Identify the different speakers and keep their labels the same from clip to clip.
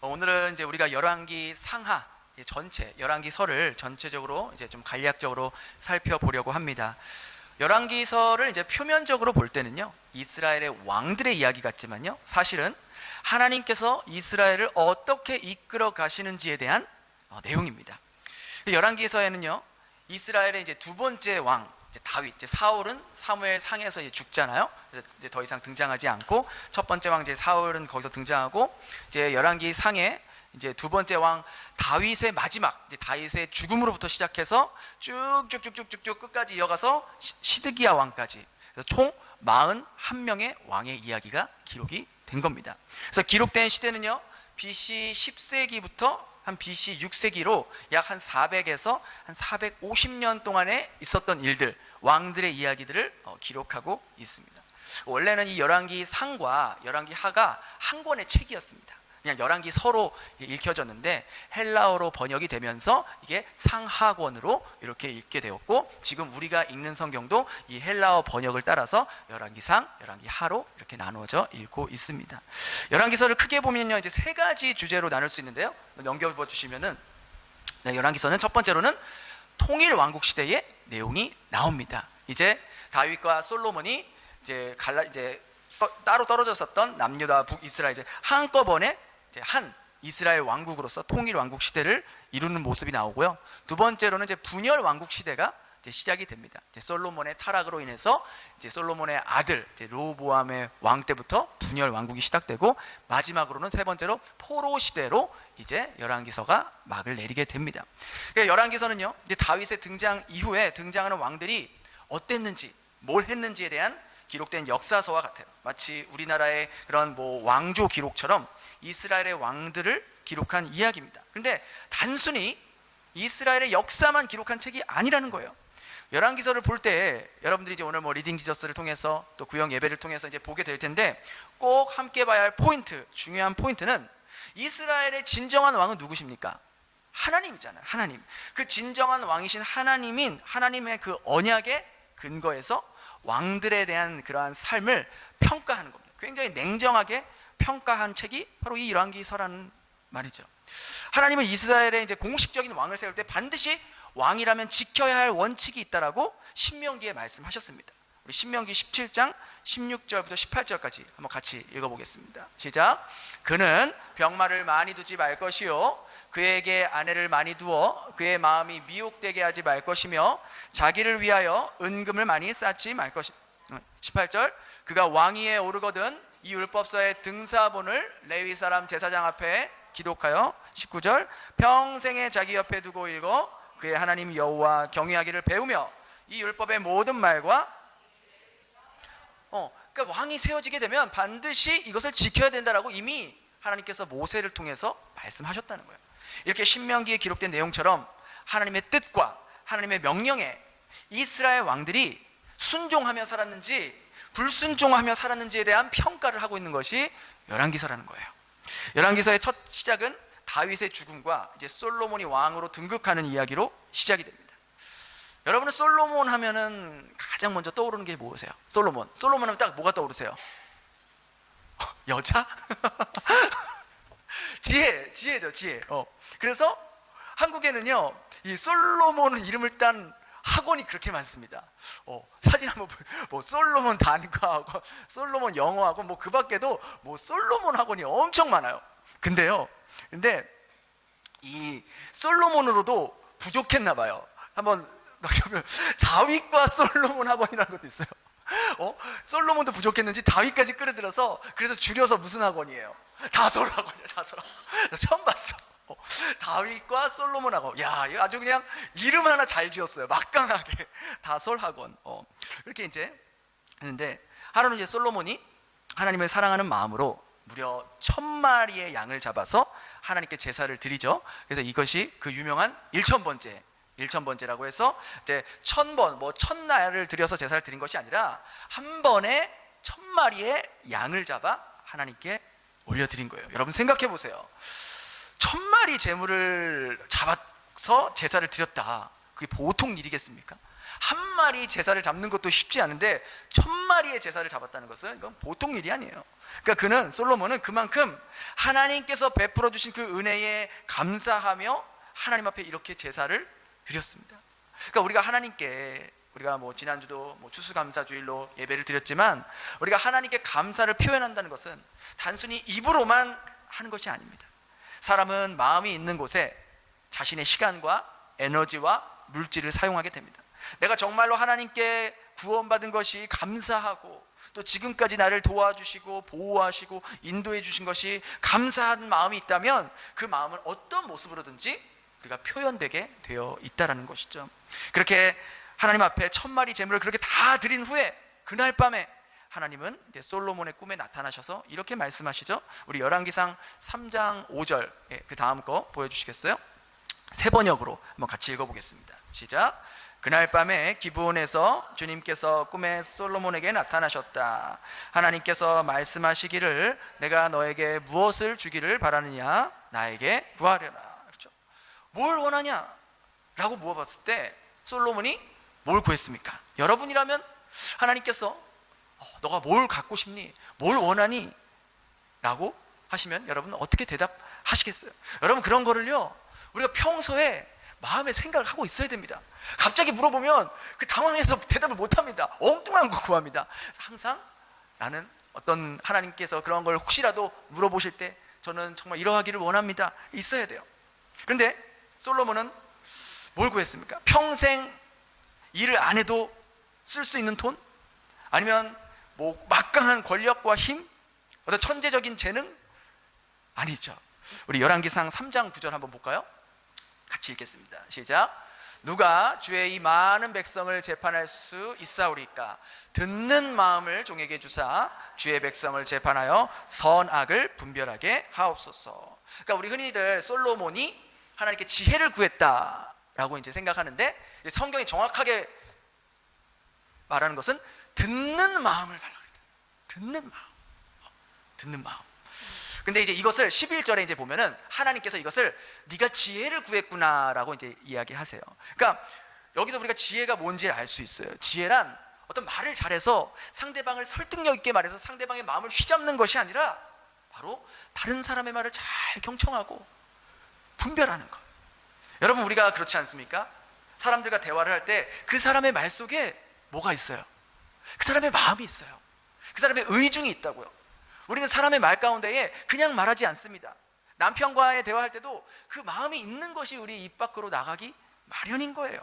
Speaker 1: 오늘은 이제 우리가 열왕기 상하 전체 열왕기서를 전체적으로 이제 좀 간략적으로 살펴보려고 합니다. 열왕기서를 이제 표면적으로 볼 때는요, 이스라엘의 왕들의 이야기 같지만요, 사실은 하나님께서 이스라엘을 어떻게 이끌어 가시는지에 대한 내용입니다. 열왕기서에는요, 이스라엘의 이제 두 번째 왕 이제 다윗, 이제 사울은 사무엘 상에서 이제 죽잖아요. 그래서 이제 더 이상 등장하지 않고 첫 번째 왕 이제 사울은 거기서 등장하고, 이제 열왕기 상에 이제 두 번째 왕 다윗의 마지막, 이제 다윗의 죽음으로부터 시작해서 쭉쭉쭉쭉쭉 끝까지 이어가서 시드기야 왕까지, 그래서 총 41명의 왕의 이야기가 기록이 된 겁니다. 그래서 기록된 시대는요, BC 10세기부터 한 BC 6세기로 약 한 400에서 한 450년 동안에 있었던 일들, 왕들의 이야기들을 기록하고 있습니다. 원래는 이 열왕기 상과 열왕기 하가 한 권의 책이었습니다. 그냥 열왕기 서로 읽혀졌는데 헬라어로 번역이 되면서 이게 상하권으로 이렇게 읽게 되었고, 지금 우리가 읽는 성경도 이 헬라어 번역을 따라서 열왕기 상, 열왕기 하로 이렇게 나누어져 읽고 있습니다. 열왕기서를 크게 보면요, 이제 세 가지 주제로 나눌 수 있는데요. 넘겨봐 주시면은, 열왕기서는 첫 번째로는 통일 왕국 시대의 내용이 나옵니다. 이제 다윗과 솔로몬이 이제 따로 떨어졌었던 남유다 북이스라엘 이제 한꺼번에 이제 한 이스라엘 왕국으로서 통일 왕국 시대를 이루는 모습이 나오고요. 두 번째로는 이제 분열 왕국 시대가 이제 시작이 됩니다. 이제 솔로몬의 타락으로 인해서 이제 솔로몬의 아들 이제 르호보암의 왕 때부터 분열 왕국이 시작되고, 마지막으로는 세 번째로 포로 시대로 이제 열왕기서가 막을 내리게 됩니다. 그러니까 열왕기서는요, 이제 다윗의 등장 이후에 등장하는 왕들이 어땠는지, 뭘 했는지에 대한 기록된 역사서와 같아요. 마치 우리나라의 그런 뭐 왕조 기록처럼 이스라엘의 왕들을 기록한 이야기입니다. 그런데 단순히 이스라엘의 역사만 기록한 책이 아니라는 거예요. 열왕기서를 볼 때 여러분들이 이제 오늘 뭐 리딩 지저스를 통해서 또 구역 예배를 통해서 이제 보게 될 텐데, 꼭 함께 봐야 할 포인트, 중요한 포인트는 이스라엘의 진정한 왕은 누구십니까? 하나님이잖아요. 하나님. 그 진정한 왕이신 하나님의 그 언약의 근거에서 왕들에 대한 그러한 삶을 평가하는 겁니다. 굉장히 냉정하게 평가한 책이 바로 이 열왕기서라는 말이죠. 하나님은 이스라엘의 이제 공식적인 왕을 세울 때 반드시 왕이라면 지켜야 할 원칙이 있다라고 신명기에 말씀하셨습니다. 우리 신명기 17장 16절부터 18절까지 한번 같이 읽어보겠습니다. 시작. 그는 병마를 많이 두지 말 것이요, 그에게 아내를 많이 두어 그의 마음이 미혹되게 하지 말 것이며, 자기를 위하여 은금을 많이 쌓지 말 것이. 18절. 그가 왕위에 오르거든 이 율법서의 등사본을 레위 사람 제사장 앞에 기록하여. 19절. 평생에 자기 옆에 두고 읽어 그의 하나님 여호와 경외하기를 배우며 이 율법의 모든 말과 그러니까 왕이 세워지게 되면 반드시 이것을 지켜야 된다라고 이미 하나님께서 모세를 통해서 말씀하셨다는 거예요. 이렇게 신명기에 기록된 내용처럼 하나님의 뜻과 하나님의 명령에 이스라엘 왕들이 순종하며 살았는지 불순종하며 살았는지에 대한 평가를 하고 있는 것이 열왕기서라는 거예요. 열왕기서의 첫 시작은 다윗의 죽음과 이제 솔로몬이 왕으로 등극하는 이야기로 시작이 됩니다. 여러분은 솔로몬 하면은 가장 먼저 떠오르는 게 무엇이세요? 솔로몬 하면 딱 뭐가 떠오르세요? 여자? 지혜죠, 지혜. 그래서 한국에는요, 이 솔로몬 이름을 딴 학원이 그렇게 많습니다. 사진 한번 뭐 솔로몬 단과하고 솔로몬 영어하고 뭐 그 밖에도 뭐 솔로몬 학원이 엄청 많아요. 근데 이 솔로몬으로도 부족했나 봐요. 한번 다윗과 솔로몬 학원이라는 것도 있어요. 솔로몬도 부족했는지 다윗까지 끌어들여서, 그래서 줄여서 무슨 학원이에요? 다솔 학원이에요. 다솔 학원. 처음 봤어. 다윗과 솔로몬 학원. 야, 이거 아주 그냥 이름 하나 잘 지었어요. 막강하게. 다솔 학원. 이렇게 이제 했는데, 하루는 이제 솔로몬이 하나님을 사랑하는 마음으로 무려 1000마리의 양을 잡아서 하나님께 제사를 드리죠. 그래서 이것이 그 유명한 1000번째라고 해서 이제 1000번, 뭐 1000날을 들여서 제사를 드린 것이 아니라 한 번에 1000마리의 양을 잡아 하나님께 올려드린 거예요. 여러분 생각해 보세요. 1000마리 제물을 잡아서 제사를 드렸다. 그게 보통 일이겠습니까? 한 마리 제사를 잡는 것도 쉽지 않은데 1000마리의 제사를 잡았다는 것은 이건 보통 일이 아니에요. 그러니까 솔로몬은 그만큼 하나님께서 베풀어 주신 그 은혜에 감사하며 하나님 앞에 이렇게 제사를 드렸습니다. 그러니까 우리가 하나님께, 우리가 지난주도 추수감사주일로 예배를 드렸지만, 우리가 하나님께 감사를 표현한다는 것은 단순히 입으로만 하는 것이 아닙니다. 사람은 마음이 있는 곳에 자신의 시간과 에너지와 물질을 사용하게 됩니다. 내가 정말로 하나님께 구원받은 것이 감사하고, 또 지금까지 나를 도와주시고 보호하시고 인도해 주신 것이 감사한 마음이 있다면 그 마음은 어떤 모습으로든지 우리가 표현되게 되어 있다는 것이죠. 그렇게 하나님 앞에 1000마리 제물을 그렇게 다 드린 후에 그날 밤에 하나님은 이제 솔로몬의 꿈에 나타나셔서 이렇게 말씀하시죠. 우리 열왕기상 3장 5절, 그 다음 거 보여주시겠어요? 세 번역으로 한번 같이 읽어보겠습니다. 시작. 그날 밤에 기브온에서 주님께서 꿈에 솔로몬에게 나타나셨다. 하나님께서 말씀하시기를 내가 너에게 무엇을 주기를 바라느냐? 나에게 구하려라. 그렇죠? 뭘 원하냐? 라고 물어봤을 때 솔로몬이 뭘 구했습니까? 여러분이라면 하나님께서 너가 뭘 갖고 싶니? 뭘 원하니? 라고 하시면 여러분은 어떻게 대답하시겠어요? 여러분, 그런 거를요 우리가 평소에 마음에 생각을 하고 있어야 됩니다. 갑자기 물어보면 그 당황해서 대답을 못합니다. 엉뚱한 거 구합니다. 항상 나는 어떤 하나님께서 그런 걸 혹시라도 물어보실 때 저는 정말 이러하기를 원합니다. 있어야 돼요. 그런데 솔로몬은 뭘 구했습니까? 평생 일을 안 해도 쓸 수 있는 돈? 아니면 막강한 권력과 힘? 어떤 천재적인 재능? 아니죠. 우리 열왕기상 3장 9절 한번 볼까요? 같이 읽겠습니다. 시작. 누가 주의 이 많은 백성을 재판할 수 있사오리까? 듣는 마음을 종에게 주사 주의 백성을 재판하여 선악을 분별하게 하옵소서. 그러니까 우리 흔히들 솔로몬이 하나님께 지혜를 구했다라고 이제 생각하는데, 성경이 정확하게 말하는 것은 듣는 마음을 달라고 했다. 듣는 마음. 근데 이제 이것을 11절에 이제 보면은 하나님께서 이것을 네가 지혜를 구했구나라고 이제 이야기하세요. 그러니까 여기서 우리가 지혜가 뭔지 알 수 있어요. 지혜란 어떤 말을 잘해서 상대방을 설득력 있게 말해서 상대방의 마음을 휘잡는 것이 아니라 바로 다른 사람의 말을 잘 경청하고 분별하는 것. 여러분, 우리가 그렇지 않습니까? 사람들과 대화를 할 때 그 사람의 말 속에 뭐가 있어요? 그 사람의 마음이 있어요. 그 사람의 의중이 있다고요. 우리는 사람의 말 가운데에 그냥 말하지 않습니다. 남편과의 대화할 때도 그 마음이 있는 것이 우리 입 밖으로 나가기 마련인 거예요.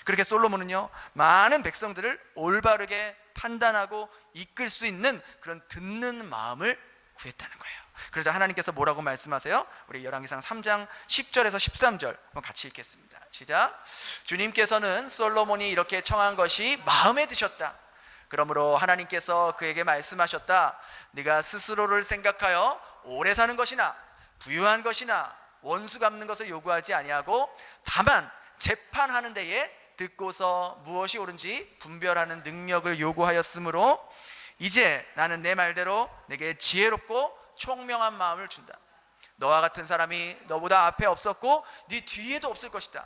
Speaker 1: 그렇게 솔로몬은요 많은 백성들을 올바르게 판단하고 이끌 수 있는 그런 듣는 마음을 구했다는 거예요. 그래서 하나님께서 뭐라고 말씀하세요? 우리 열왕기상 3장 10절에서 13절 한번 같이 읽겠습니다. 시작. 주님께서는 솔로몬이 이렇게 청한 것이 마음에 드셨다. 그러므로 하나님께서 그에게 말씀하셨다. 네가 스스로를 생각하여 오래 사는 것이나 부유한 것이나 원수 갚는 것을 요구하지 아니하고 다만 재판하는 데에 듣고서 무엇이 옳은지 분별하는 능력을 요구하였으므로 이제 나는 내 말대로 내게 지혜롭고 총명한 마음을 준다. 너와 같은 사람이 너보다 앞에 없었고 네 뒤에도 없을 것이다.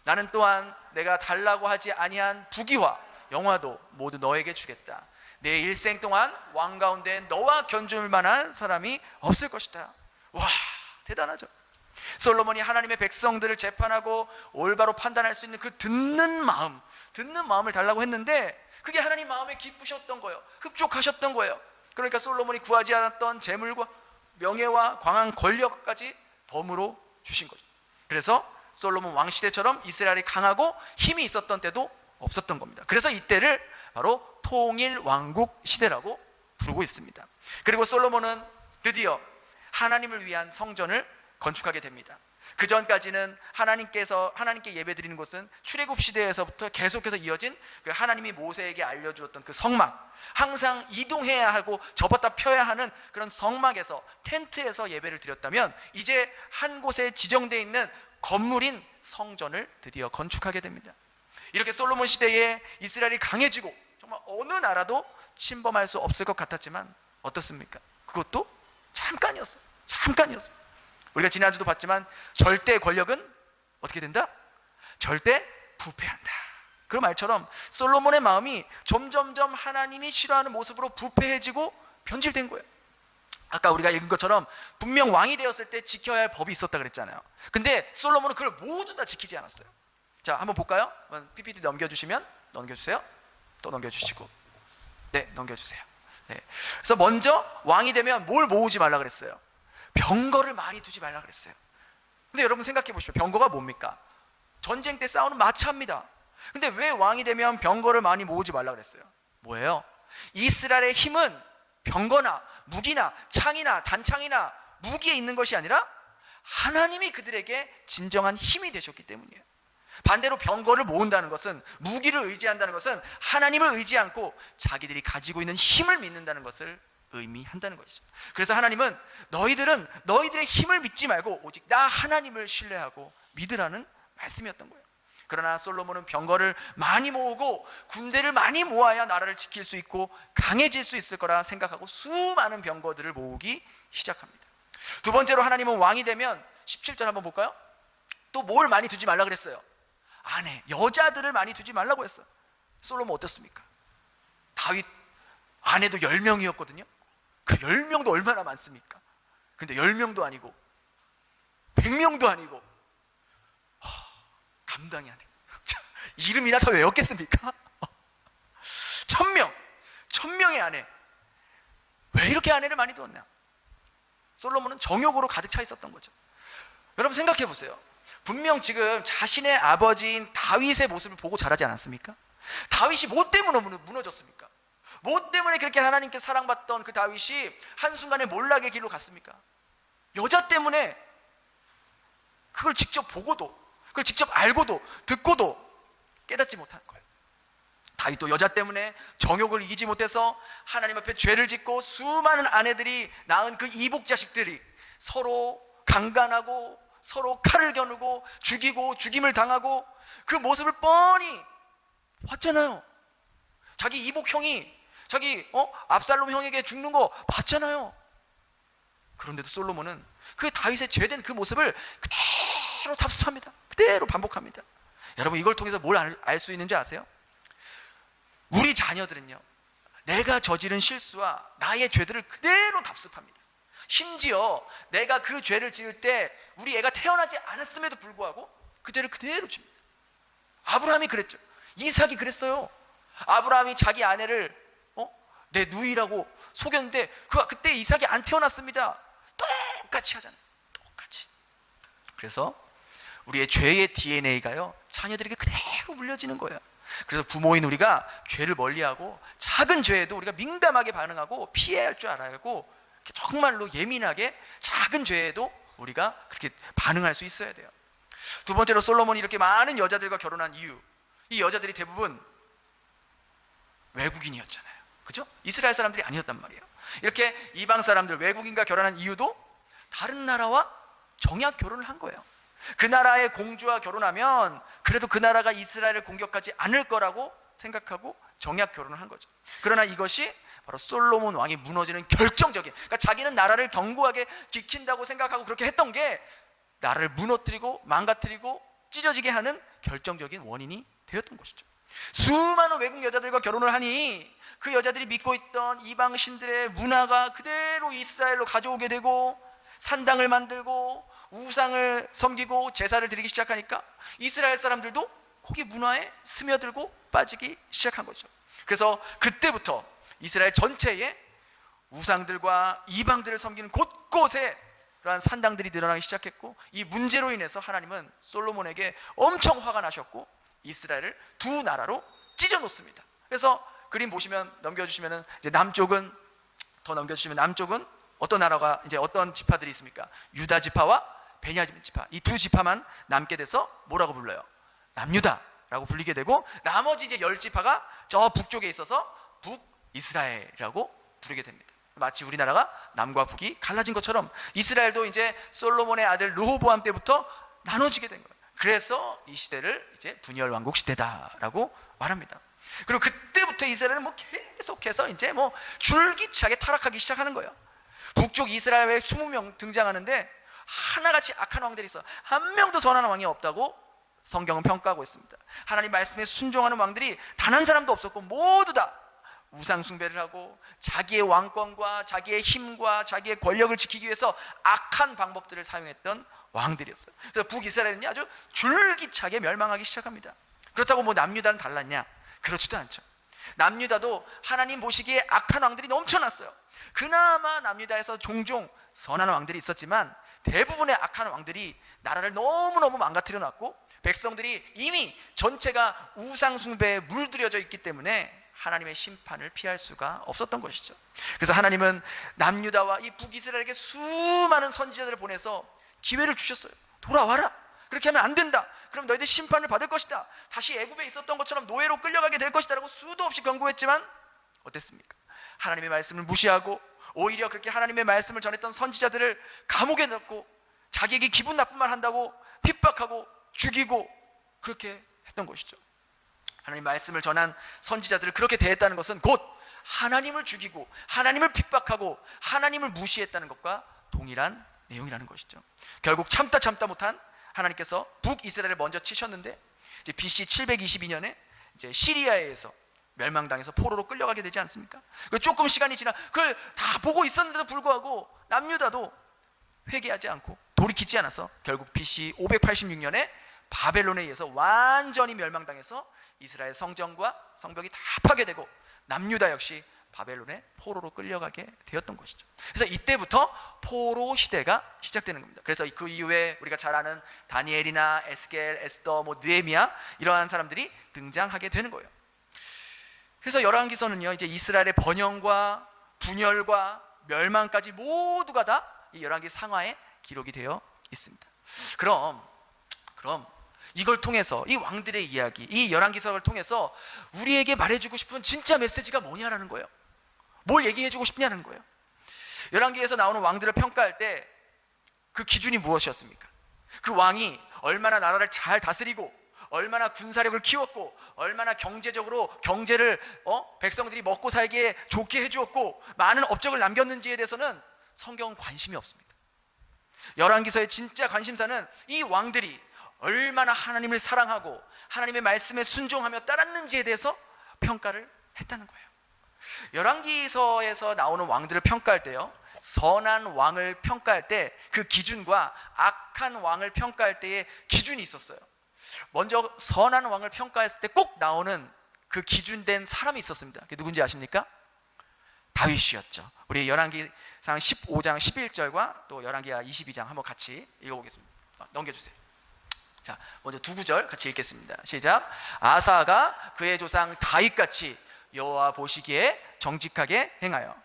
Speaker 1: 나는 또한 내가 달라고 하지 아니한 부귀와 영화도 모두 너에게 주겠다. 내 일생 동안 왕 가운데 너와 견줄 만한 사람이 없을 것이다. 와, 대단하죠. 솔로몬이 하나님의 백성들을 재판하고 올바로 판단할 수 있는 그 듣는 마음을 달라고 했는데 그게 하나님 마음에 기쁘셨던 거예요. 흡족하셨던 거예요. 그러니까 솔로몬이 구하지 않았던 재물과 명예와 광한 권력까지 덤으로 주신 거죠. 그래서 솔로몬 왕 시대처럼 이스라엘이 강하고 힘이 있었던 때도 없었던 겁니다. 그래서 이때를 바로 통일 왕국 시대라고 부르고 있습니다. 그리고 솔로몬은 드디어 하나님을 위한 성전을 건축하게 됩니다. 그 전까지는 하나님께 예배드리는 곳은 출애굽 시대에서부터 계속해서 이어진 그 하나님이 모세에게 알려주었던 그 성막, 항상 이동해야 하고 접었다 펴야 하는 그런 성막에서, 텐트에서 예배를 드렸다면 이제 한 곳에 지정되어 있는 건물인 성전을 드디어 건축하게 됩니다. 이렇게 솔로몬 시대에 이스라엘이 강해지고 정말 어느 나라도 침범할 수 없을 것 같았지만 어떻습니까? 그것도 잠깐이었어요. 우리가 지난주도 봤지만 절대 권력은 어떻게 된다? 절대 부패한다. 그 말처럼 솔로몬의 마음이 점점점 하나님이 싫어하는 모습으로 부패해지고 변질된 거예요. 아까 우리가 읽은 것처럼 분명 왕이 되었을 때 지켜야 할 법이 있었다 그랬잖아요. 근데 솔로몬은 그걸 모두 다 지키지 않았어요. 자, 한번 볼까요? PPT 넘겨주시면, 넘겨주세요. 또 넘겨주시고, 네, 넘겨주세요. 네. 그래서 먼저 왕이 되면 뭘 모으지 말라 그랬어요? 병거를 많이 두지 말라 그랬어요. 근데 여러분 생각해 보십시오. 병거가 뭡니까? 전쟁 때 싸우는 마차입니다. 근데 왜 왕이 되면 병거를 많이 모으지 말라 그랬어요? 뭐예요? 이스라엘의 힘은 병거나 무기나 창이나 단창이나 무기에 있는 것이 아니라 하나님이 그들에게 진정한 힘이 되셨기 때문이에요. 반대로 병거를 모은다는 것은, 무기를 의지한다는 것은 하나님을 의지 않고 자기들이 가지고 있는 힘을 믿는다는 것을 의미한다는 것이죠. 그래서 하나님은 너희들은 너희들의 힘을 믿지 말고 오직 나 하나님을 신뢰하고 믿으라는 말씀이었던 거예요. 그러나 솔로몬은 병거를 많이 모으고 군대를 많이 모아야 나라를 지킬 수 있고 강해질 수 있을 거라 생각하고 수많은 병거들을 모으기 시작합니다. 두 번째로 하나님은 왕이 되면 17절 한번 볼까요? 또 뭘 많이 두지 말라 그랬어요? 아내, 여자들을 많이 두지 말라고 했어요. 솔로몬 어떻습니까? 다윗 아내도 10명이었거든요 그 10명도 얼마나 많습니까? 근데 10명도 아니고 100명도 아니고 감당이 안 돼. 이름이나 더 외웠겠습니까? 1000명의 아내. 왜 이렇게 아내를 많이 두었냐? 솔로몬은 정욕으로 가득 차 있었던 거죠. 여러분 생각해 보세요. 분명 지금 자신의 아버지인 다윗의 모습을 보고 자라지 않았습니까? 다윗이 뭐 때문에 무너졌습니까? 뭐 때문에 그렇게 하나님께 사랑받던 그 다윗이 한순간에 몰락의 길로 갔습니까? 여자 때문에. 그걸 직접 보고도, 그걸 직접 알고도 듣고도 깨닫지 못한 거예요. 다윗도 여자 때문에 정욕을 이기지 못해서 하나님 앞에 죄를 짓고 수많은 아내들이 낳은 그 이복 자식들이 서로 강간하고 서로 칼을 겨누고 죽이고 죽임을 당하고 그 모습을 뻔히 봤잖아요. 자기 이복 형이 자기 압살롬 형에게 죽는 거 봤잖아요. 그런데도 솔로몬은 그 다윗의 죄된 그 모습을 그대로 답습합니다. 그대로 반복합니다. 여러분 이걸 통해서 뭘 알 수 있는지 아세요? 우리 자녀들은요, 내가 저지른 실수와 나의 죄들을 그대로 답습합니다. 심지어 내가 그 죄를 지을 때 우리 애가 태어나지 않았음에도 불구하고 그 죄를 그대로 줍니다. 아브라함이 그랬죠. 이삭이 그랬어요. 아브라함이 자기 아내를 내 누이라고 속였는데 그때 이삭이 안 태어났습니다. 똑같이 하잖아요. 똑같이. 그래서 우리의 죄의 DNA가요 자녀들에게 그대로 물려지는 거예요. 그래서 부모인 우리가 죄를 멀리하고 작은 죄에도 우리가 민감하게 반응하고 피해야 할 줄 알아야고 정말로 예민하게 작은 죄에도 우리가 그렇게 반응할 수 있어야 돼요. 두 번째로 솔로몬이 이렇게 많은 여자들과 결혼한 이유, 이 여자들이 대부분 외국인이었잖아요. 그죠? 이스라엘 사람들이 아니었단 말이에요. 이렇게 이방 사람들, 외국인과 결혼한 이유도 다른 나라와 정약 결혼을 한 거예요. 그 나라의 공주와 결혼하면 그래도 그 나라가 이스라엘을 공격하지 않을 거라고 생각하고 정약 결혼을 한 거죠. 그러나 이것이 바로 솔로몬 왕이 무너지는 결정적인, 그러니까 자기는 나라를 견고하게 지킨다고 생각하고 그렇게 했던 게 나라를 무너뜨리고 망가뜨리고 찢어지게 하는 결정적인 원인이 되었던 것이죠. 수많은 외국 여자들과 결혼을 하니 그 여자들이 믿고 있던 이방 신들의 문화가 그대로 이스라엘로 가져오게 되고 산당을 만들고 우상을 섬기고 제사를 드리기 시작하니까 이스라엘 사람들도 거기 문화에 스며들고 빠지기 시작한 거죠. 그래서 그때부터 이스라엘 전체에 우상들과 이방들을 섬기는 곳곳에 그러한 산당들이 늘어나기 시작했고, 이 문제로 인해서 하나님은 솔로몬에게 엄청 화가 나셨고 이스라엘을 두 나라로 찢어 놓습니다. 그래서 그림 보시면 넘겨주시면은 이제 남쪽은, 더 넘겨주시면 남쪽은 어떤 나라가, 이제 어떤 지파들이 있습니까? 유다 지파와 베냐민 지파, 이 두 지파만 남게 돼서 뭐라고 불러요? 남유다라고 불리게 되고, 나머지 이제 10지파가 저 북쪽에 있어서 북이스라엘이라고 부르게 됩니다. 마치 우리나라가 남과 북이 갈라진 것처럼 이스라엘도 이제 솔로몬의 아들 르호보암 때부터 나눠지게 된 거예요. 그래서 이 시대를 이제 분열 왕국 시대다라고 말합니다. 그리고 그때부터 이스라엘은 뭐 계속해서 이제 뭐 줄기차게 타락하기 시작하는 거예요. 북쪽 이스라엘에 20명 등장하는데 하나같이 악한 왕들이 있어. 한 명도 선한 왕이 없다고 성경은 평가하고 있습니다. 하나님 말씀에 순종하는 왕들이 단 한 사람도 없었고 모두 다 우상 숭배를 하고 자기의 왕권과 자기의 힘과 자기의 권력을 지키기 위해서 악한 방법들을 사용했던 왕들이었어요. 그래서 북이스라엘은 아주 줄기차게 멸망하기 시작합니다. 그렇다고 뭐 남유다는 달랐냐? 그렇지도 않죠. 남유다도 하나님 보시기에 악한 왕들이 넘쳐났어요. 그나마 남유다에서 종종 선한 왕들이 있었지만 대부분의 악한 왕들이 나라를 너무너무 망가뜨려 놨고 백성들이 이미 전체가 우상 숭배에 물들여져 있기 때문에 하나님의 심판을 피할 수가 없었던 것이죠. 그래서 하나님은 남유다와 이 북이스라엘에게 수많은 선지자들을 보내서 기회를 주셨어요. 돌아와라. 그렇게 하면 안 된다. 그럼 너희들 심판을 받을 것이다. 다시 애굽에 있었던 것처럼 노예로 끌려가게 될 것이다 라고 수도 없이 경고했지만 어땠습니까? 하나님의 말씀을 무시하고 오히려 그렇게 하나님의 말씀을 전했던 선지자들을 감옥에 넣고 자기에게 기분 나쁜 말 한다고 핍박하고 죽이고 그렇게 했던 것이죠. 하나님 말씀을 전한 선지자들을 그렇게 대했다는 것은 곧 하나님을 죽이고 하나님을 핍박하고 하나님을 무시했다는 것과 동일한 내용이라는 것이죠. 결국 참다 못한 하나님께서 북이스라엘을 먼저 치셨는데 이제 BC 722년에 이제 시리아에서 멸망당해서 포로로 끌려가게 되지 않습니까? 조금 시간이 지나 그걸 다 보고 있었는데도 불구하고 남유다도 회개하지 않고 돌이키지 않아서 결국 BC 586년에 바벨론에 의해서 완전히 멸망당해서 이스라엘 성전과 성벽이 다 파괴되고 남유다 역시 바벨론의 포로로 끌려가게 되었던 것이죠. 그래서 이때부터 포로 시대가 시작되는 겁니다. 그래서 그 이후에 우리가 잘 아는 다니엘이나 에스겔, 에스더, 느헤미야 이러한 사람들이 등장하게 되는 거예요. 그래서 열왕기서는요 이제 이스라엘의 번영과 분열과 멸망까지 모두가 다 이 열왕기 상하에 기록이 되어 있습니다. 그럼 이걸 통해서 이 왕들의 이야기, 이 열왕기서를 통해서 우리에게 말해주고 싶은 진짜 메시지가 뭐냐라는 거예요. 뭘 얘기해주고 싶냐는 거예요. 열왕기에서 나오는 왕들을 평가할 때 그 기준이 무엇이었습니까? 그 왕이 얼마나 나라를 잘 다스리고 얼마나 군사력을 키웠고 얼마나 경제적으로 경제를 백성들이 먹고 살기에 좋게 해주었고 많은 업적을 남겼는지에 대해서는 성경은 관심이 없습니다. 열왕기서의 진짜 관심사는 이 왕들이 얼마나 하나님을 사랑하고 하나님의 말씀에 순종하며 따랐는지에 대해서 평가를 했다는 거예요. 열왕기서에서 나오는 왕들을 평가할 때요 선한 왕을 평가할 때 그 기준과 악한 왕을 평가할 때의 기준이 있었어요. 먼저 선한 왕을 평가했을 때 꼭 나오는 그 기준된 사람이 있었습니다. 그게 누군지 아십니까? 다윗이었죠. 우리 열왕기상 15장 11절과 또 열왕기하 22장 한번 같이 읽어보겠습니다. 넘겨주세요. 자, 먼저 두 구절 같이 읽겠습니다. 시작. 아사가 그의 조상 다윗같이 여호와 보시기에 정직하게 행하여.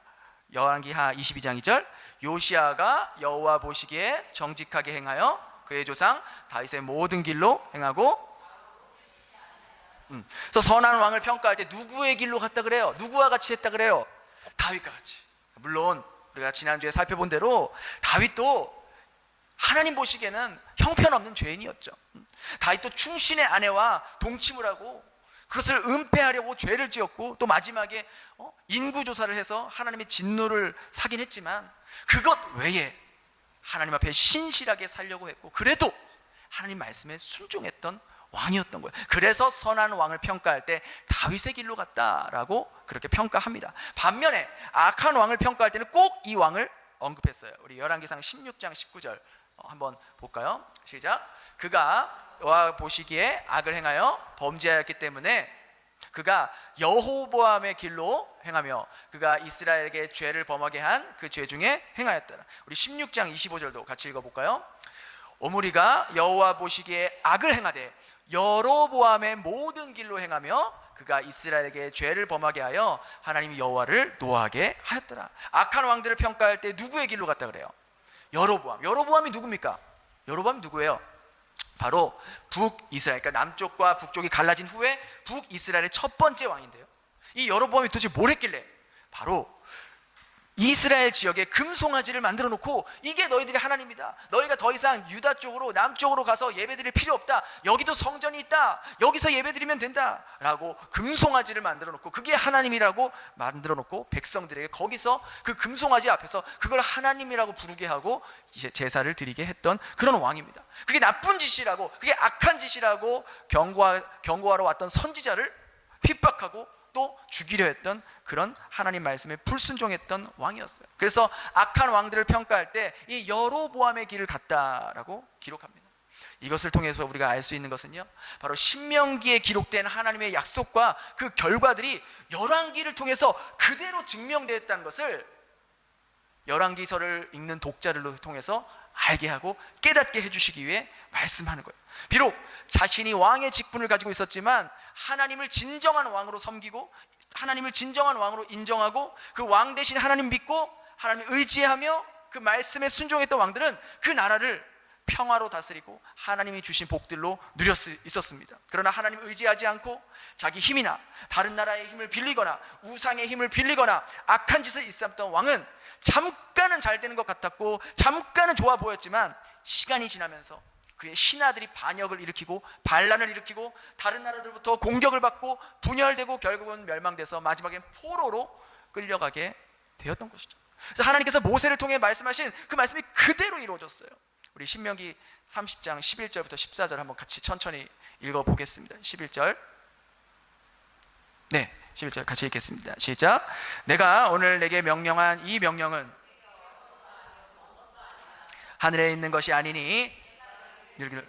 Speaker 1: 열왕기하 22장 2절. 요시아가 여호와 보시기에 정직하게 행하여 그의 조상 다윗의 모든 길로 행하고. 그래서 선한 왕을 평가할 때 누구의 길로 갔다 그래요? 누구와 같이 했다 그래요? 다윗과 같이. 물론 우리가 지난주에 살펴본 대로 다윗도 하나님 보시기에는 형편없는 죄인이었죠. 다윗도 충신의 아내와 동침을 하고 그것을 은폐하려고 죄를 지었고 또 마지막에 인구조사를 해서 하나님의 진노를 사긴 했지만 그것 외에 하나님 앞에 신실하게 살려고 했고 그래도 하나님 말씀에 순종했던 왕이었던 거예요. 그래서 선한 왕을 평가할 때 다윗의 길로 갔다라고 그렇게 평가합니다. 반면에 악한 왕을 평가할 때는 꼭 이 왕을 언급했어요. 우리 열왕기상 16장 19절 한번 볼까요? 시작. 그가 여호와 보시기에 악을 행하여 범죄하였기 때문에 그가 여호보암의 길로 행하며 그가 이스라엘에게 죄를 범하게 한 그 죄 중에 행하였다. 우리 16장 25절도 같이 읽어볼까요? 오므리가 여호와 보시기에 악을 행하되 여로보암의 모든 길로 행하며 그가 이스라엘에게 죄를 범하게 하여 하나님 여호와를 노하게 하였더라. 악한 왕들을 평가할 때 누구의 길로 갔다 그래요? 여로보암. 여로보암이 누굽니까? 여로보암이 누구예요? 바로 북이스라엘, 그러니까 남쪽과 북쪽이 갈라진 후에 북이스라엘의 첫 번째 왕인데요. 이 여로보암이 도대체 뭘 했길래 바로 이스라엘 지역에 금송아지를 만들어 놓고 이게 너희들이 하나님이다. 너희가 더 이상 유다 쪽으로 남쪽으로 가서 예배드릴 필요 없다. 여기도 성전이 있다. 여기서 예배드리면 된다. 라고 금송아지를 만들어 놓고 그게 하나님이라고 만들어 놓고 백성들에게 거기서 그 금송아지 앞에서 그걸 하나님이라고 부르게 하고 제사를 드리게 했던 그런 왕입니다. 그게 나쁜 짓이라고, 그게 악한 짓이라고 경고하러 왔던 선지자를 핍박하고 또 죽이려 했던 그런 하나님 말씀에 불순종했던 왕이었어요. 그래서 악한 왕들을 평가할 때 이 여로보암의 길을 갔다라고 기록합니다. 이것을 통해서 우리가 알 수 있는 것은요, 바로 신명기에 기록된 하나님의 약속과 그 결과들이 열왕기를 통해서 그대로 증명되었다는 것을 열왕기서를 읽는 독자를 통해서 알게 하고 깨닫게 해주시기 위해 말씀하는 거예요. 비록 자신이 왕의 직분을 가지고 있었지만 하나님을 진정한 왕으로 섬기고 하나님을 진정한 왕으로 인정하고 그 왕 대신 하나님 믿고 하나님을 의지하며 그 말씀에 순종했던 왕들은 그 나라를 평화로 다스리고 하나님이 주신 복들로 누릴 수 있었습니다. 그러나 하나님을 의지하지 않고 자기 힘이나 다른 나라의 힘을 빌리거나 우상의 힘을 빌리거나 악한 짓을 일삼던 왕은 잠깐은 잘 되는 것 같았고 잠깐은 좋아 보였지만 시간이 지나면서 그의 신하들이 반역을 일으키고 반란을 일으키고 다른 나라들부터 공격을 받고 분열되고 결국은 멸망돼서 마지막엔 포로로 끌려가게 되었던 것이죠. 그래서 하나님께서 모세를 통해 말씀하신 그 말씀이 그대로 이루어졌어요. 우리 신명기 30장 11절부터 14절 한번 같이 천천히 읽어보겠습니다. 11절, 네, 11절 같이 읽겠습니다. 시작. 내가 오늘 내게 명령한 이 명령은 하늘에 있는 것이 아니니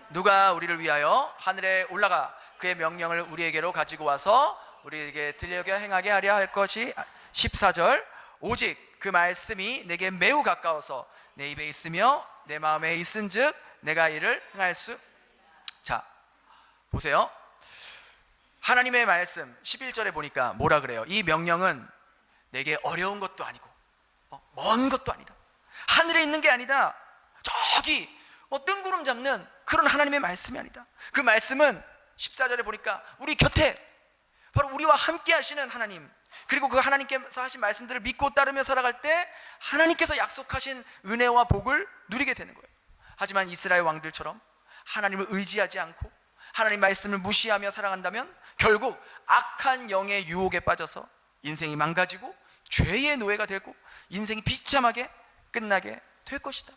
Speaker 1: 누가 우리를 위하여 하늘에 올라가 그의 명령을 우리에게로 가지고 와서 우리에게 들려게 행하게 하려 할 것이 14절. 오직 그 말씀이 내게 매우 가까워서 내 입에 있으며 내 마음에 있은즉 내가 이를 행할 수. 자, 보세요. 하나님의 말씀 11절에 보니까 뭐라 그래요? 이 명령은 내게 어려운 것도 아니고 먼 것도 아니다. 하늘에 있는 게 아니다. 저기 뜬구름 잡는 그런 하나님의 말씀이 아니다. 그 말씀은 14절에 보니까 우리 곁에 바로 우리와 함께 하시는 하나님, 그리고 그 하나님께서 하신 말씀들을 믿고 따르며 살아갈 때 하나님께서 약속하신 은혜와 복을 누리게 되는 거예요. 하지만 이스라엘 왕들처럼 하나님을 의지하지 않고 하나님 말씀을 무시하며 살아간다면 결국 악한 영의 유혹에 빠져서 인생이 망가지고 죄의 노예가 되고 인생이 비참하게 끝나게 될 것이다.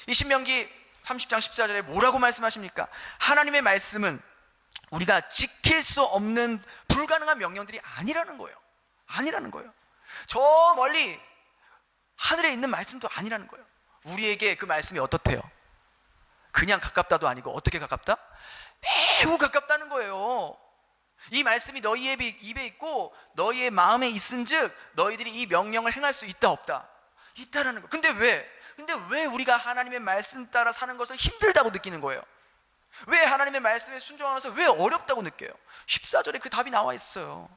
Speaker 1: 이 신명기 30장 14절에 뭐라고 말씀하십니까? 하나님의 말씀은 우리가 지킬 수 없는 불가능한 명령들이 아니라는 거예요. 아니라는 거예요. 저 멀리 하늘에 있는 말씀도 아니라는 거예요. 우리에게 그 말씀이 어떻대요? 그냥 가깝다도 아니고 어떻게 가깝다? 매우 가깝다는 거예요. 이 말씀이 너희의 입에 있고 너희의 마음에 있은즉 너희들이 이 명령을 행할 수 있다 없다? 있다라는 거예요. 근데 왜 우리가 하나님의 말씀 따라 사는 것을 힘들다고 느끼는 거예요? 왜 하나님의 말씀에 순종하면서 왜 어렵다고 느껴요? 14절에 그 답이 나와 있어요.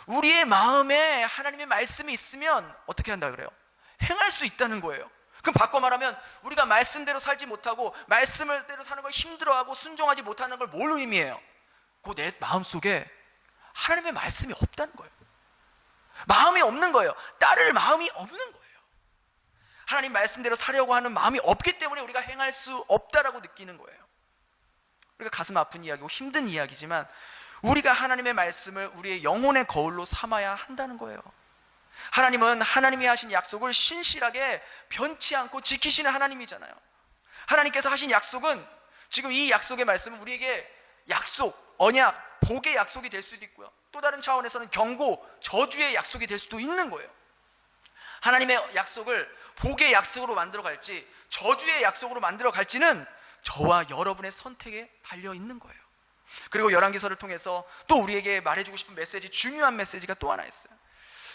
Speaker 1: 우리의 마음에 하나님의 말씀이 있으면 어떻게 한다 그래요? 행할 수 있다는 거예요. 그럼 바꿔 말하면 우리가 말씀대로 살지 못하고 말씀대로 사는 걸 힘들어하고 순종하지 못하는 걸 뭘 의미해요? 그 내 마음속에 하나님의 말씀이 없다는 거예요. 마음이 없는 거예요. 따를 마음이 없는 거예요. 하나님 말씀대로 살려고 하는 마음이 없기 때문에 우리가 행할 수 없다라고 느끼는 거예요. 우리가 가슴 아픈 이야기고 힘든 이야기지만 우리가 하나님의 말씀을 우리의 영혼의 거울로 삼아야 한다는 거예요. 하나님은 하나님이 하신 약속을 신실하게 변치 않고 지키시는 하나님이잖아요. 하나님께서 하신 약속은 지금 이 약속의 말씀은 우리에게 약속, 언약, 복의 약속이 될 수도 있고요. 또 다른 차원에서는 경고, 저주의 약속이 될 수도 있는 거예요. 하나님의 약속을 복의 약속으로 만들어 갈지 저주의 약속으로 만들어 갈지는 저와 여러분의 선택에 달려 있는 거예요. 그리고 열왕기서를 통해서 또 우리에게 말해주고 싶은 메시지, 중요한 메시지가 또 하나 있어요.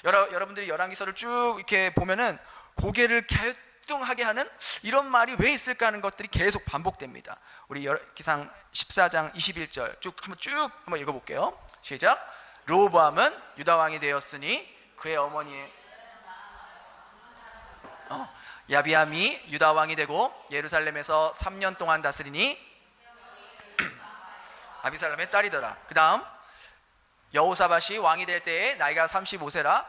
Speaker 1: 여러분들이 열왕기서를 쭉 이렇게 보면은 고개를 갸우뚱하게 하는 이런 말이 왜 있을까 하는 것들이 계속 반복됩니다. 우리 기상 14장 21절 쭉 한번 읽어볼게요. 시작. 르호보암은 유다 왕이 되었으니 그의 어머니의 야비암이 유다 왕이 되고 예루살렘에서 3년 동안 다스리니 아비살람의 딸이더라. 그 다음 여호사밧이 왕이 될 때에 나이가 35세라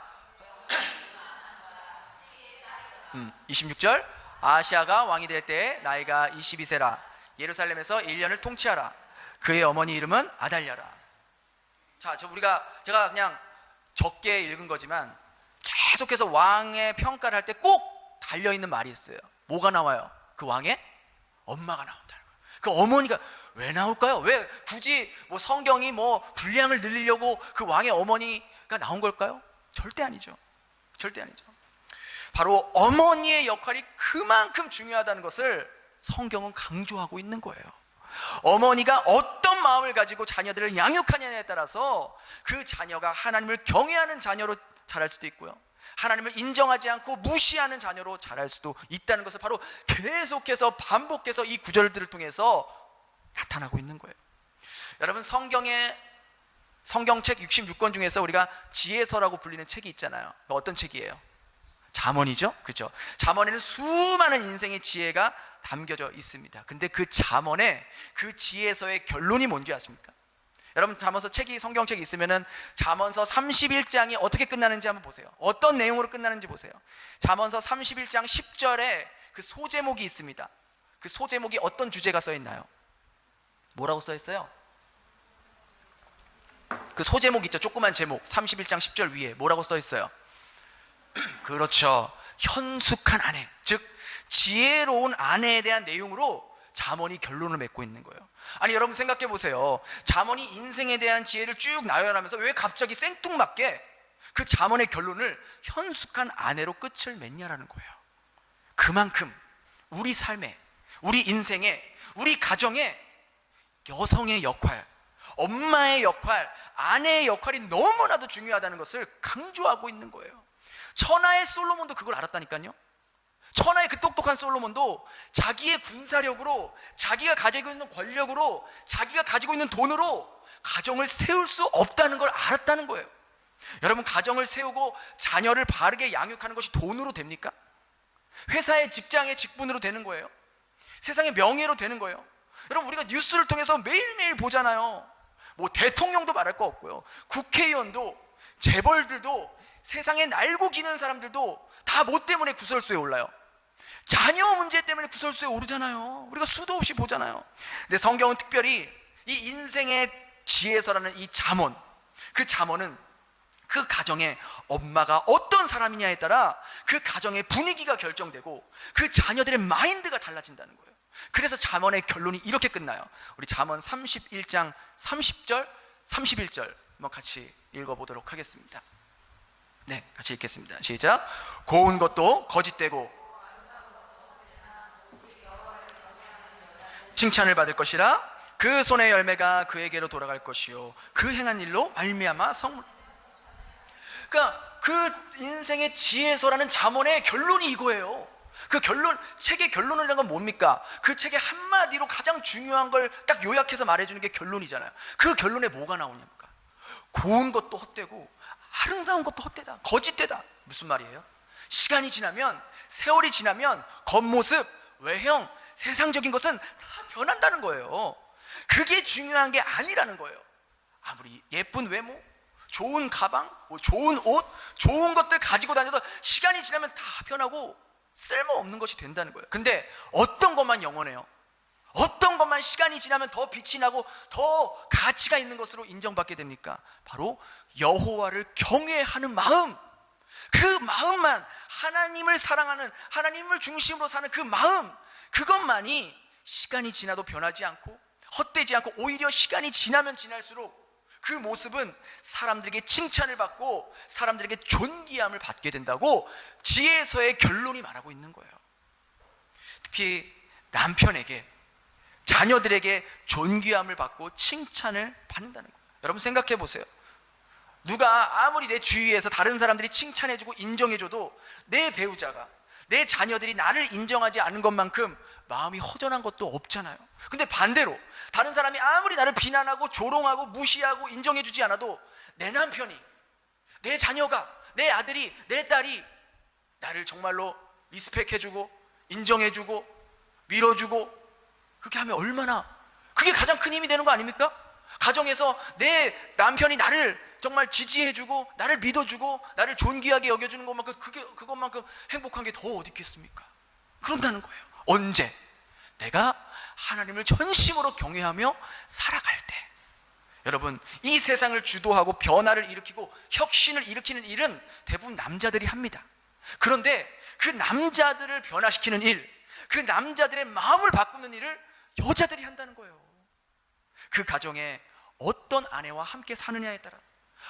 Speaker 1: 26절 아하시아가 왕이 될 때 나이가 22세라 예루살렘에서 1년을 통치하라. 그의 어머니 이름은 아달랴라. 자, 제가 그냥 적게 읽은 거지만 계속해서 왕의 평가를 할 때 꼭 달려있는 말이 있어요. 뭐가 나와요? 그 왕의 엄마가 나온다는 거예요. 그 어머니가 왜 나올까요? 왜 굳이 뭐 성경이 뭐 분량을 늘리려고 그 왕의 어머니가 나온 걸까요? 절대 아니죠. 절대 아니죠. 바로 어머니의 역할이 그만큼 중요하다는 것을 성경은 강조하고 있는 거예요. 어머니가 어떤 마음을 가지고 자녀들을 양육하느냐에 따라서 그 자녀가 하나님을 경외하는 자녀로 자랄 수도 있고요, 하나님을 인정하지 않고 무시하는 자녀로 자랄 수도 있다는 것을 바로 계속해서 반복해서 이 구절들을 통해서 나타나고 있는 거예요. 여러분, 성경책 66권 중에서 우리가 지혜서라고 불리는 책이 있잖아요. 어떤 책이에요? 잠언이죠. 그렇죠? 잠언에는 수많은 인생의 지혜가 담겨져 있습니다. 근데 그 잠언의 그 지혜서의 결론이 뭔지 아십니까? 여러분, 잠언서 성경책이 있으면은 잠언서 31장이 어떻게 끝나는지 한번 보세요. 어떤 내용으로 끝나는지 보세요. 잠언서 31장 10절에 그 소제목이 있습니다. 그 소제목이 어떤 주제가 써 있나요? 뭐라고 써 있어요? 그 소제목 있죠. 조그만 제목 31장 10절 위에 뭐라고 써 있어요? 그렇죠. 현숙한 아내, 즉 지혜로운 아내에 대한 내용으로 잠언이 결론을 맺고 있는 거예요. 아니, 여러분 생각해 보세요. 잠언이 인생에 대한 지혜를 쭉 나열하면서 왜 갑자기 생뚱맞게 그 잠언의 결론을 현숙한 아내로 끝을 맺냐라는 거예요. 그만큼 우리 삶에, 우리 인생에, 우리 가정에 여성의 역할, 엄마의 역할, 아내의 역할이 너무나도 중요하다는 것을 강조하고 있는 거예요. 천하의 솔로몬도 그걸 알았다니까요. 천하의 그 똑똑한 솔로몬도 자기의 군사력으로, 자기가 가지고 있는 권력으로, 자기가 가지고 있는 돈으로 가정을 세울 수 없다는 걸 알았다는 거예요. 여러분, 가정을 세우고 자녀를 바르게 양육하는 것이 돈으로 됩니까? 회사의 직장의 직분으로 되는 거예요? 세상의 명예로 되는 거예요? 여러분, 우리가 뉴스를 통해서 매일매일 보잖아요. 뭐 대통령도 말할 거 없고요, 국회의원도, 재벌들도, 세상에 날고 기는 사람들도 다 뭐 때문에 구설수에 올라요? 자녀 문제 때문에 구설수에 오르잖아요. 우리가 수도 없이 보잖아요. 근데 성경은 특별히 이 인생의 지혜서라는 이 잠언, 그 잠언은 그 가정의 엄마가 어떤 사람이냐에 따라 그 가정의 분위기가 결정되고 그 자녀들의 마인드가 달라진다는 거예요. 그래서 잠언의 결론이 이렇게 끝나요. 우리 잠언 31장 30절, 31절 한번 같이 읽어보도록 하겠습니다. 네, 같이 읽겠습니다. 시작. 고운 것도 거짓되고 칭찬을 받을 것이라. 그 손의 열매가 그에게로 돌아갈 것이요 그 행한 일로 말미암아 성물. 그러니까 그 인생의 지혜서라는 잠언의 결론이 이거예요. 그 결론, 책의 결론이라는 건 뭡니까? 그 책의 한마디로 가장 중요한 걸 딱 요약해서 말해주는 게 결론이잖아요. 그 결론에 뭐가 나오냐니까? 고운 것도 헛되고 아름다운 것도 헛되다, 거짓되다. 무슨 말이에요? 시간이 지나면, 세월이 지나면 겉모습, 외형, 세상적인 것은 다 변한다는 거예요. 그게 중요한 게 아니라는 거예요. 아무리 예쁜 외모, 좋은 가방, 뭐 좋은 옷, 좋은 것들 가지고 다녀도 시간이 지나면 다 변하고 쓸모없는 것이 된다는 거예요. 근데 어떤 것만 영원해요? 어떤 것만 시간이 지나면 더 빛이 나고 더 가치가 있는 것으로 인정받게 됩니까? 바로 여호와를 경외하는 마음, 그 마음만, 하나님을 사랑하는, 하나님을 중심으로 사는 그 마음, 그것만이 시간이 지나도 변하지 않고 헛되지 않고 오히려 시간이 지나면 지날수록 그 모습은 사람들에게 칭찬을 받고 사람들에게 존귀함을 받게 된다고 지혜서의 결론이 말하고 있는 거예요. 특히 남편에게, 자녀들에게 존귀함을 받고 칭찬을 받는다는 거예요. 여러분 생각해 보세요. 누가 아무리 내 주위에서 다른 사람들이 칭찬해주고 인정해줘도 내 배우자가, 내 자녀들이 나를 인정하지 않은 것만큼 마음이 허전한 것도 없잖아요. 근데 반대로 다른 사람이 아무리 나를 비난하고 조롱하고 무시하고 인정해주지 않아도 내 남편이, 내 자녀가, 내 아들이, 내 딸이 나를 정말로 리스펙해주고 인정해주고 밀어주고 그렇게 하면 얼마나, 그게 가장 큰 힘이 되는 거 아닙니까? 가정에서 내 남편이 나를 정말 지지해주고 나를 믿어주고 나를 존귀하게 여겨주는 것만큼 그것만큼 행복한 게 더 어디 있겠습니까? 그런다는 거예요. 언제? 내가 하나님을 전심으로 경외하며 살아갈 때. 여러분, 이 세상을 주도하고 변화를 일으키고 혁신을 일으키는 일은 대부분 남자들이 합니다. 그런데 그 남자들을 변화시키는 일, 그 남자들의 마음을 바꾸는 일을 여자들이 한다는 거예요. 그 가정에 어떤 아내와 함께 사느냐에 따라,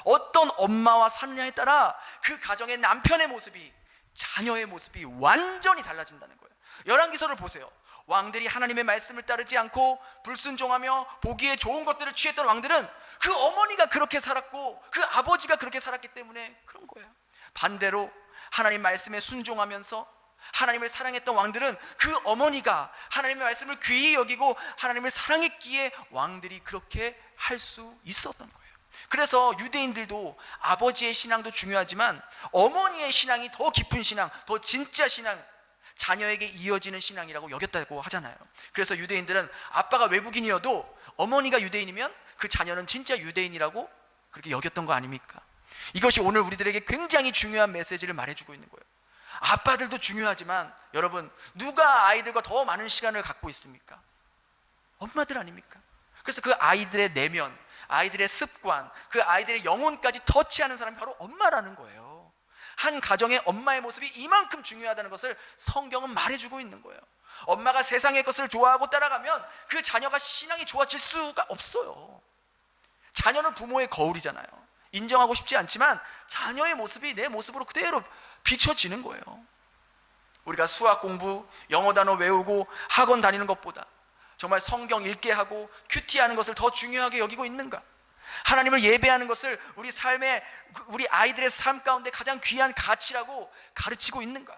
Speaker 1: 어떤 엄마와 사느냐에 따라 그 가정의 남편의 모습이, 자녀의 모습이 완전히 달라진다는 거예요. 열왕기서를 보세요. 왕들이 하나님의 말씀을 따르지 않고 불순종하며 보기에 좋은 것들을 취했던 왕들은 그 어머니가 그렇게 살았고 그 아버지가 그렇게 살았기 때문에 그런 거예요. 반대로 하나님 말씀에 순종하면서 하나님을 사랑했던 왕들은 그 어머니가 하나님의 말씀을 귀히 여기고 하나님을 사랑했기에 왕들이 그렇게 할 수 있었던 거예요. 그래서 유대인들도 아버지의 신앙도 중요하지만 어머니의 신앙이 더 깊은 신앙, 더 진짜 신앙, 자녀에게 이어지는 신앙이라고 여겼다고 하잖아요. 그래서 유대인들은 아빠가 외국인이어도 어머니가 유대인이면 그 자녀는 진짜 유대인이라고 그렇게 여겼던 거 아닙니까? 이것이 오늘 우리들에게 굉장히 중요한 메시지를 말해주고 있는 거예요. 아빠들도 중요하지만 여러분, 누가 아이들과 더 많은 시간을 갖고 있습니까? 엄마들 아닙니까? 그래서 그 아이들의 내면, 아이들의 습관, 그 아이들의 영혼까지 터치하는 사람이 바로 엄마라는 거예요. 한 가정의 엄마의 모습이 이만큼 중요하다는 것을 성경은 말해주고 있는 거예요. 엄마가 세상의 것을 좋아하고 따라가면 그 자녀가 신앙이 좋아질 수가 없어요. 자녀는 부모의 거울이잖아요. 인정하고 싶지 않지만 자녀의 모습이 내 모습으로 그대로 비춰지는 거예요. 우리가 수학 공부, 영어 단어 외우고 학원 다니는 것보다 정말 성경 읽게 하고 큐티하는 것을 더 중요하게 여기고 있는가? 하나님을 예배하는 것을 우리 삶의, 우리 아이들의 삶 가운데 가장 귀한 가치라고 가르치고 있는가?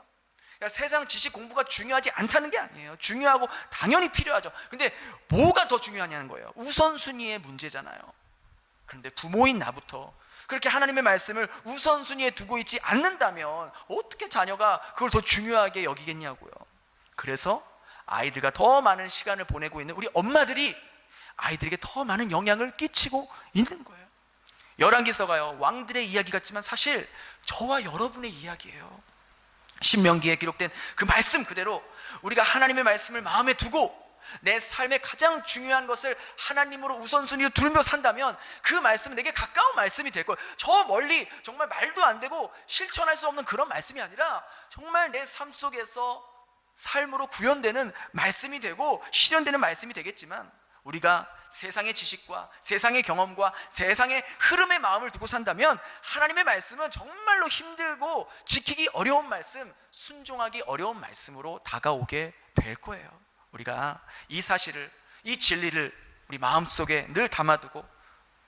Speaker 1: 그러니까 세상 지식 공부가 중요하지 않다는 게 아니에요. 중요하고 당연히 필요하죠. 근데 뭐가 더 중요하냐는 거예요. 우선순위의 문제잖아요. 그런데 부모인 나부터 그렇게 하나님의 말씀을 우선순위에 두고 있지 않는다면 어떻게 자녀가 그걸 더 중요하게 여기겠냐고요. 그래서 아이들과 더 많은 시간을 보내고 있는 우리 엄마들이 아이들에게 더 많은 영향을 끼치고 있는 거예요. 열왕기서가요, 왕들의 이야기 같지만 사실 저와 여러분의 이야기예요. 신명기에 기록된 그 말씀 그대로 우리가 하나님의 말씀을 마음에 두고 내 삶의 가장 중요한 것을 하나님으로 우선순위로 두며 산다면 그 말씀은 내게 가까운 말씀이 될 거예요. 저 멀리 정말 말도 안 되고 실천할 수 없는 그런 말씀이 아니라 정말 내 삶 속에서 삶으로 구현되는 말씀이 되고 실현되는 말씀이 되겠지만, 우리가 세상의 지식과 세상의 경험과 세상의 흐름에 마음을 두고 산다면 하나님의 말씀은 정말로 힘들고 지키기 어려운 말씀, 순종하기 어려운 말씀으로 다가오게 될 거예요. 우리가 이 사실을, 이 진리를 우리 마음속에 늘 담아두고,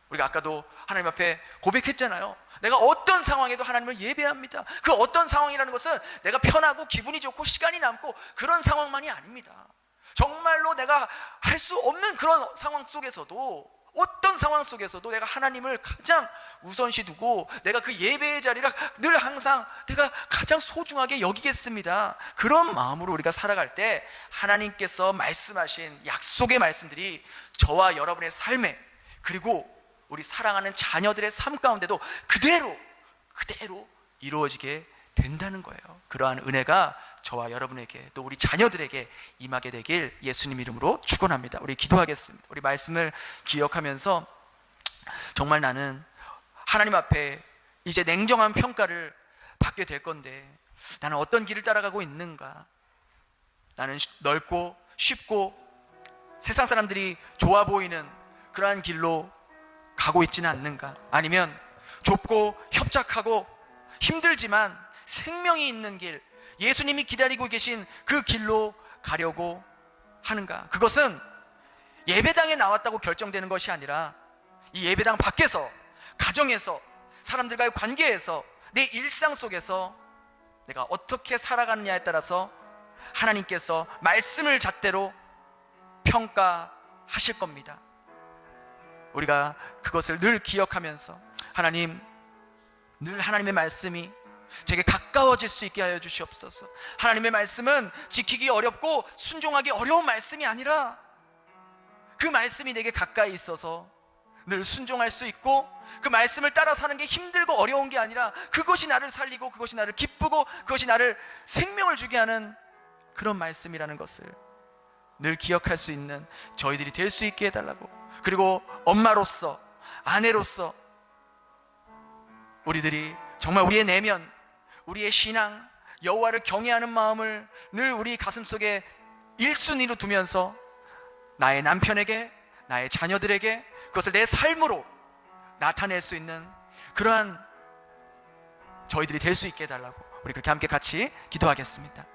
Speaker 1: 우리가 아까도 하나님 앞에 고백했잖아요. 내가 어떤 상황에도 하나님을 예배합니다. 그 어떤 상황이라는 것은 내가 편하고 기분이 좋고 시간이 남고 그런 상황만이 아닙니다. 정말로 내가 할 수 없는 그런 상황 속에서도, 어떤 상황 속에서도 내가 하나님을 가장 우선시 두고 내가 그 예배의 자리를 늘 항상 내가 가장 소중하게 여기겠습니다. 그런 마음으로 우리가 살아갈 때 하나님께서 말씀하신 약속의 말씀들이 저와 여러분의 삶에, 그리고 우리 사랑하는 자녀들의 삶 가운데도 그대로 이루어지게 된다는 거예요. 그러한 은혜가 저와 여러분에게, 또 우리 자녀들에게 임하게 되길 예수님 이름으로 축원합니다. 우리 기도하겠습니다. 우리 말씀을 기억하면서 정말 나는 하나님 앞에 이제 냉정한 평가를 받게 될 건데 나는 어떤 길을 따라가고 있는가? 나는 넓고 쉽고 세상 사람들이 좋아 보이는 그러한 길로 가고 있지는 않는가? 아니면 좁고 협착하고 힘들지만 생명이 있는 길, 예수님이 기다리고 계신 그 길로 가려고 하는가? 그것은 예배당에 나왔다고 결정되는 것이 아니라 이 예배당 밖에서, 가정에서, 사람들과의 관계에서, 내 일상 속에서 내가 어떻게 살아가느냐에 따라서 하나님께서 말씀을 잣대로 평가하실 겁니다. 우리가 그것을 늘 기억하면서 하나님, 늘 하나님의 말씀이 제게 가까워질 수 있게 하여 주시옵소서. 하나님의 말씀은 지키기 어렵고 순종하기 어려운 말씀이 아니라 그 말씀이 내게 가까이 있어서 늘 순종할 수 있고, 그 말씀을 따라 사는 게 힘들고 어려운 게 아니라 그것이 나를 살리고 그것이 나를 기쁘고 그것이 나를 생명을 주게 하는 그런 말씀이라는 것을 늘 기억할 수 있는 저희들이 될 수 있게 해달라고. 그리고 엄마로서, 아내로서 우리들이 정말 우리의 내면, 우리의 신앙, 여호와를 경외하는 마음을 늘 우리 가슴속에 1순위로 두면서 나의 남편에게, 나의 자녀들에게 그것을 내 삶으로 나타낼 수 있는 그러한 저희들이 될 수 있게 해달라고, 우리 그렇게 함께 같이 기도하겠습니다.